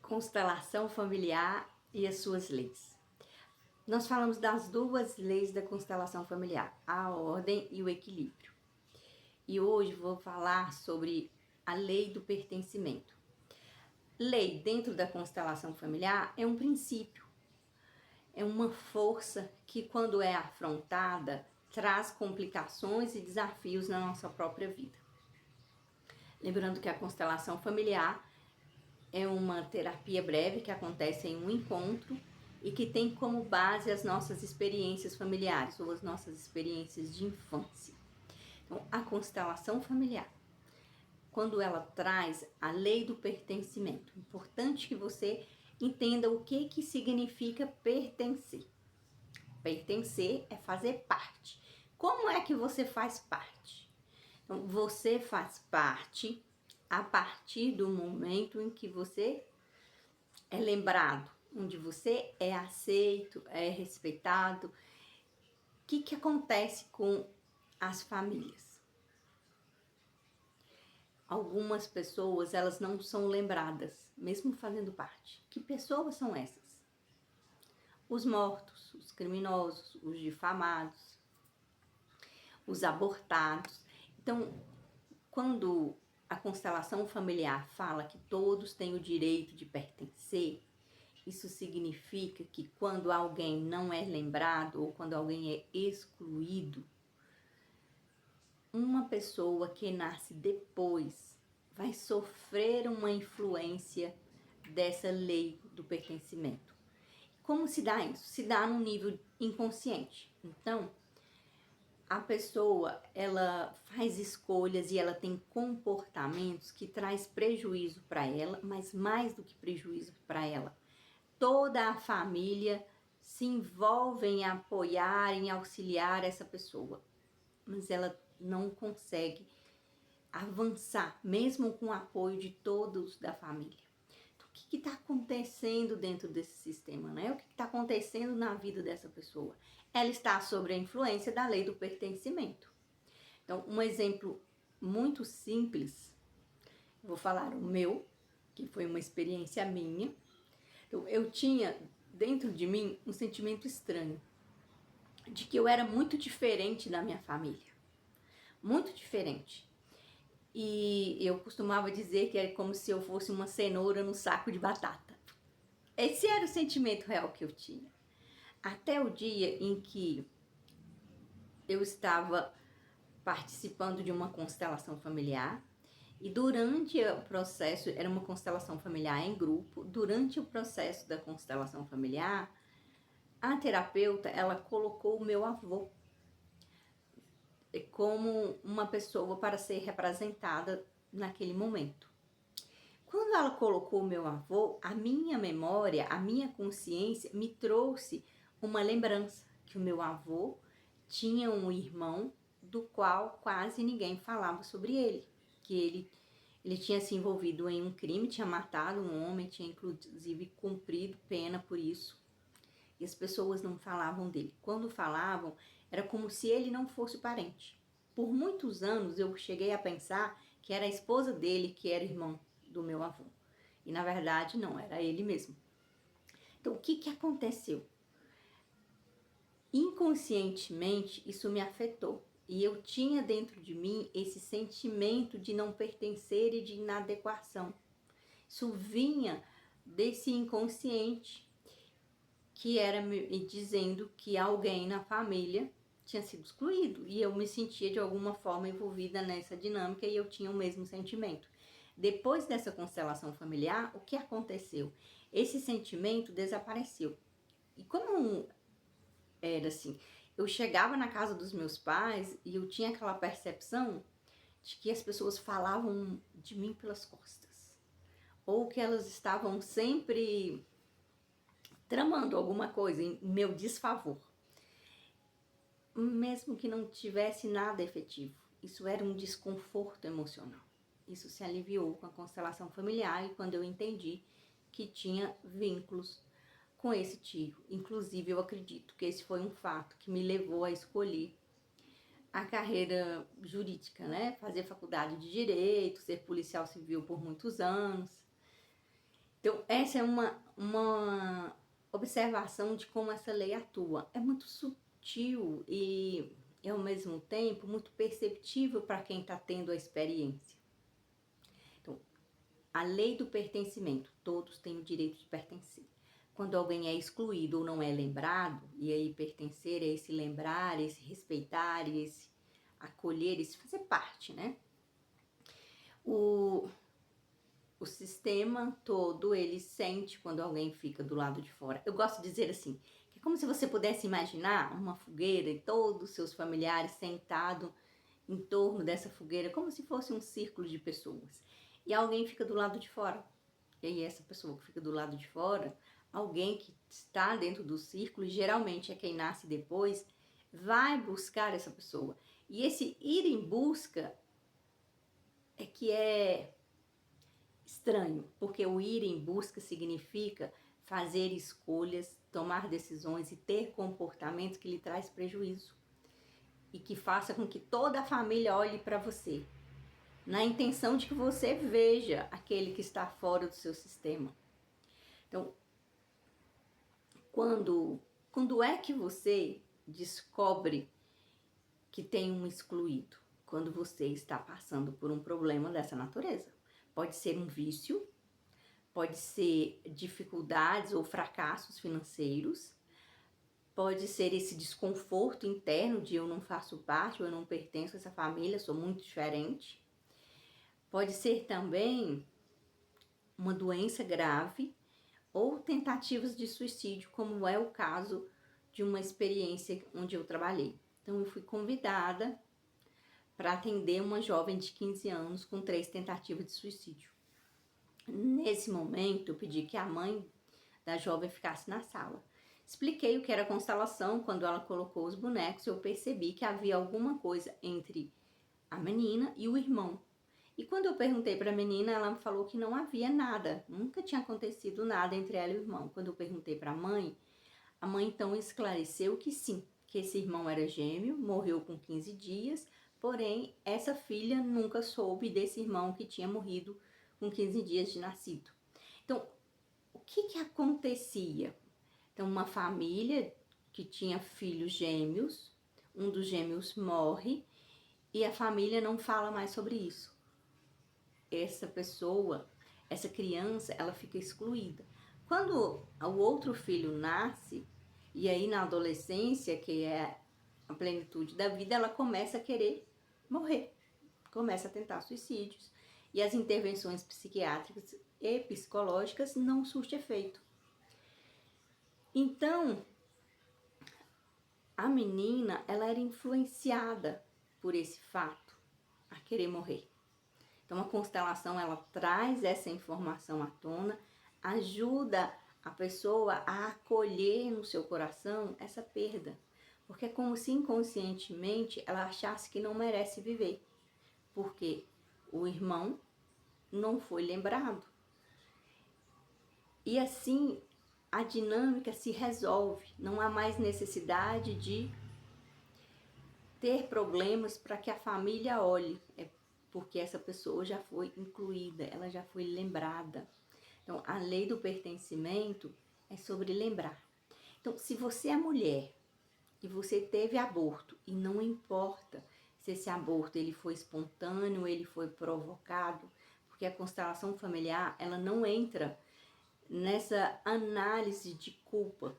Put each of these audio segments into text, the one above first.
Constelação familiar e as suas leis. Nós falamos das duas leis da constelação familiar, a ordem e o equilíbrio. E hoje vou falar sobre a lei do pertencimento. Lei dentro da constelação familiar é um princípio, é uma força que, quando é afrontada, traz complicações e desafios na nossa própria vida. Lembrando que a constelação familiar é uma terapia breve que acontece em um encontro e que tem como base as nossas experiências familiares ou as nossas experiências de infância. Então, a constelação familiar, quando ela traz a lei do pertencimento, é importante que você entenda o que significa pertencer. Pertencer é fazer parte. Como é que você faz parte? Então, você faz parte a partir do momento em que você é lembrado, onde você é aceito, é respeitado. O que acontece com as famílias? Algumas pessoas, elas não são lembradas, mesmo fazendo parte. Que pessoas são essas? Os mortos, os criminosos, os difamados, os abortados. Então, quando a constelação familiar fala que todos têm o direito de pertencer, isso significa que quando alguém não é lembrado ou quando alguém é excluído, uma pessoa que nasce depois vai sofrer uma influência dessa lei do pertencimento. Como se dá isso? Se dá no nível inconsciente. Então, a pessoa, ela faz escolhas e ela tem comportamentos que traz prejuízo para ela, mas mais do que prejuízo para ela, toda a família se envolve em apoiar, em auxiliar essa pessoa, mas ela não consegue avançar, mesmo com o apoio de todos da família. Então, o que está acontecendo dentro desse sistema, né? O que está acontecendo na vida dessa pessoa? Ela está sob a influência da lei do pertencimento. Então, um exemplo muito simples, vou falar o meu, que foi uma experiência minha. Então, eu tinha dentro de mim um sentimento estranho, de que eu era muito diferente da minha família. Muito diferente. E eu costumava dizer que era como se eu fosse uma cenoura no saco de batata. Esse era o sentimento real que eu tinha. Até o dia em que eu estava participando de uma constelação familiar e durante o processo, era uma constelação familiar em grupo, durante o processo da constelação familiar, a terapeuta, ela colocou o meu avô como uma pessoa para ser representada naquele momento. Quando ela colocou o meu avô, a minha memória, a minha consciência me trouxe uma lembrança que o meu avô tinha um irmão do qual quase ninguém falava sobre ele, que ele tinha se envolvido em um crime, tinha matado um homem, tinha inclusive cumprido pena por isso. E as pessoas não falavam dele. Quando falavam, era como se ele não fosse parente. Por muitos anos eu cheguei a pensar que era a esposa dele que era irmão do meu avô. E na verdade não, era ele mesmo. Então o que aconteceu? Inconscientemente isso me afetou. E eu tinha dentro de mim esse sentimento de não pertencer e de inadequação. Isso vinha desse inconsciente que era me dizendo que alguém na família tinha sido excluído. E eu me sentia de alguma forma envolvida nessa dinâmica e eu tinha o mesmo sentimento. Depois dessa constelação familiar, o que aconteceu? Esse sentimento desapareceu. E como era assim, eu chegava na casa dos meus pais e eu tinha aquela percepção de que as pessoas falavam de mim pelas costas. Ou que elas estavam sempre tramando alguma coisa em meu desfavor. Mesmo que não tivesse nada efetivo. Isso era um desconforto emocional. Isso se aliviou com a constelação familiar e quando eu entendi que tinha vínculos com esse tio. Inclusive, eu acredito que esse foi um fato que me levou a escolher a carreira jurídica, né? Fazer faculdade de Direito, ser policial civil por muitos anos. Então, essa é uma observação de como essa lei atua. É muito sutil e, ao mesmo tempo, muito perceptível para quem está tendo a experiência. Então, a lei do pertencimento, todos têm o direito de pertencer. Quando alguém é excluído ou não é lembrado, e aí pertencer é esse lembrar, esse respeitar, esse acolher, esse fazer parte, né? O sistema todo, ele sente quando alguém fica do lado de fora. Eu gosto de dizer assim, que é como se você pudesse imaginar uma fogueira e todos os seus familiares sentados em torno dessa fogueira, como se fosse um círculo de pessoas. E alguém fica do lado de fora. E aí essa pessoa que fica do lado de fora, alguém que está dentro do círculo, e geralmente é quem nasce depois, vai buscar essa pessoa. E esse ir em busca é que é estranho, porque o ir em busca significa fazer escolhas, tomar decisões e ter comportamentos que lhe traz prejuízo e que faça com que toda a família olhe para você, na intenção de que você veja aquele que está fora do seu sistema. Então, quando é que você descobre que tem um excluído? Quando você está passando por um problema dessa natureza. Pode ser um vício, pode ser dificuldades ou fracassos financeiros, pode ser esse desconforto interno de eu não faço parte, ou eu não pertenço a essa família, sou muito diferente. Pode ser também uma doença grave ou tentativas de suicídio, como é o caso de uma experiência onde eu trabalhei. Então, eu fui convidada para atender uma jovem de 15 anos com 3 tentativas de suicídio. Nesse momento, eu pedi que a mãe da jovem ficasse na sala. Expliquei o que era constelação. Quando ela colocou os bonecos, eu percebi que havia alguma coisa entre a menina e o irmão. E quando eu perguntei para a menina, ela me falou que não havia nada, nunca tinha acontecido nada entre ela e o irmão. Quando eu perguntei para a mãe então esclareceu que sim, que esse irmão era gêmeo, morreu com 15 dias, porém essa filha nunca soube desse irmão que tinha morrido com 15 dias de nascido. Então, o que acontecia? Então, uma família que tinha filhos gêmeos, um dos gêmeos morre e a família não fala mais sobre isso. Essa pessoa, essa criança, ela fica excluída. Quando o outro filho nasce, e aí na adolescência, que é a plenitude da vida, ela começa a querer morrer, começa a tentar suicídios. E as intervenções psiquiátricas e psicológicas não surtem efeito. Então, a menina, ela era influenciada por esse fato, a querer morrer. Então, a constelação, ela traz essa informação à tona, ajuda a pessoa a acolher no seu coração essa perda. Porque é como se inconscientemente ela achasse que não merece viver. Porque o irmão não foi lembrado. E assim, a dinâmica se resolve. Não há mais necessidade de ter problemas para que a família olhe. É porque essa pessoa já foi incluída, ela já foi lembrada. Então, a lei do pertencimento é sobre lembrar. Então, se você é mulher e você teve aborto, e não importa se esse aborto ele foi espontâneo, ele foi provocado, porque a constelação familiar, ela não entra nessa análise de culpa.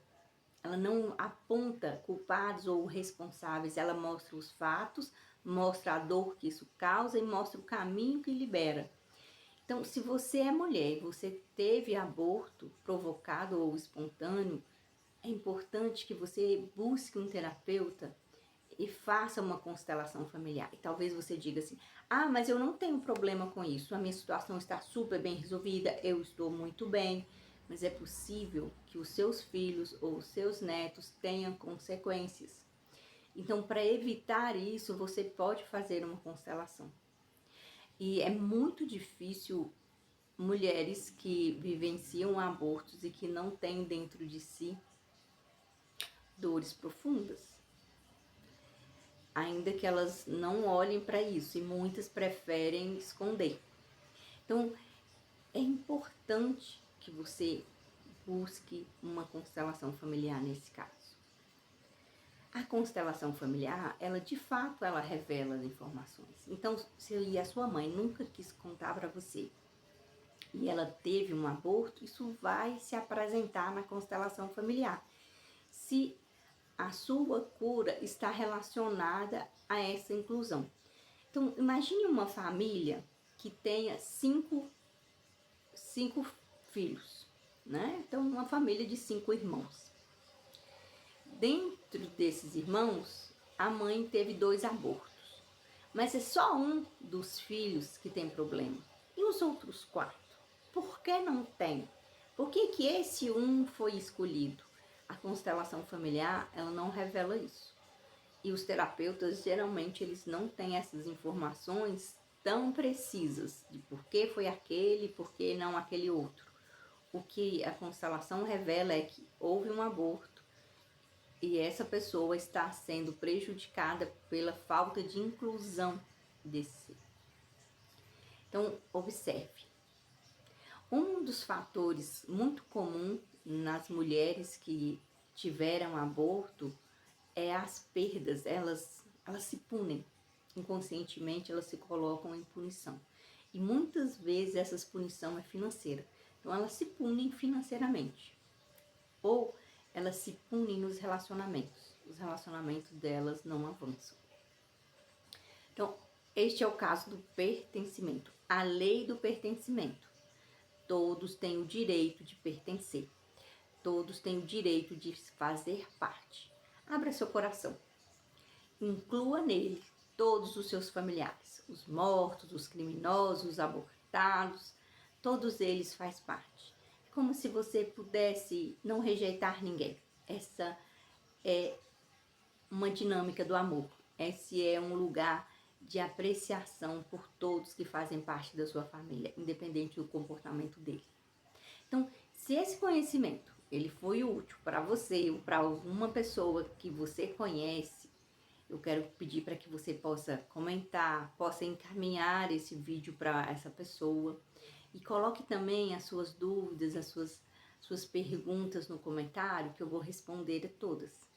Ela não aponta culpados ou responsáveis, ela mostra os fatos, mostra a dor que isso causa e mostra o caminho que libera. Então, se você é mulher e você teve aborto provocado ou espontâneo, é importante que você busque um terapeuta e faça uma constelação familiar. E talvez você diga assim, mas eu não tenho problema com isso, a minha situação está super bem resolvida, eu estou muito bem. Mas é possível que os seus filhos ou os seus netos tenham consequências. Então, para evitar isso, você pode fazer uma constelação. E é muito difícil mulheres que vivenciam abortos e que não têm dentro de si dores profundas. Ainda que elas não olhem para isso, e muitas preferem esconder. Então, é importante que que você busque uma constelação familiar nesse caso. A constelação familiar, ela de fato, ela revela as informações. Então, se a sua mãe nunca quis contar para você e ela teve um aborto, isso vai se apresentar na constelação familiar. Se a sua cura está relacionada a essa inclusão. Então, imagine uma família que tenha cinco filhos, né? Então, uma família de 5 irmãos. Dentro desses irmãos, a mãe teve 2 abortos, mas é só um dos filhos que tem problema. E os outros 4? Por que não tem? Por que esse um foi escolhido? A constelação familiar, ela não revela isso. E os terapeutas, geralmente, eles não têm essas informações tão precisas de por que foi aquele, por que não aquele outro. O que a constelação revela é que houve um aborto e essa pessoa está sendo prejudicada pela falta de inclusão desse ser. Então, observe. Um dos fatores muito comum nas mulheres que tiveram aborto é as perdas. Elas se punem. Inconscientemente, elas se colocam em punição. E muitas vezes essa punição é financeira. Então, elas se punem financeiramente. Ou elas se punem nos relacionamentos. Os relacionamentos delas não avançam. Então, este é o caso do pertencimento. A lei do pertencimento. Todos têm o direito de pertencer. Todos têm o direito de fazer parte. Abra seu coração. Inclua nele todos os seus familiares. Os mortos, os criminosos, os abortados. Todos eles fazem parte. Como se você pudesse não rejeitar ninguém. Essa é uma dinâmica do amor. Esse é um lugar de apreciação por todos que fazem parte da sua família, independente do comportamento dele. Então, se esse conhecimento ele foi útil para você ou para alguma pessoa que você conhece, eu quero pedir para que você possa comentar, possa encaminhar esse vídeo para essa pessoa e coloque também as suas dúvidas, as suas perguntas no comentário, que eu vou responder a todas.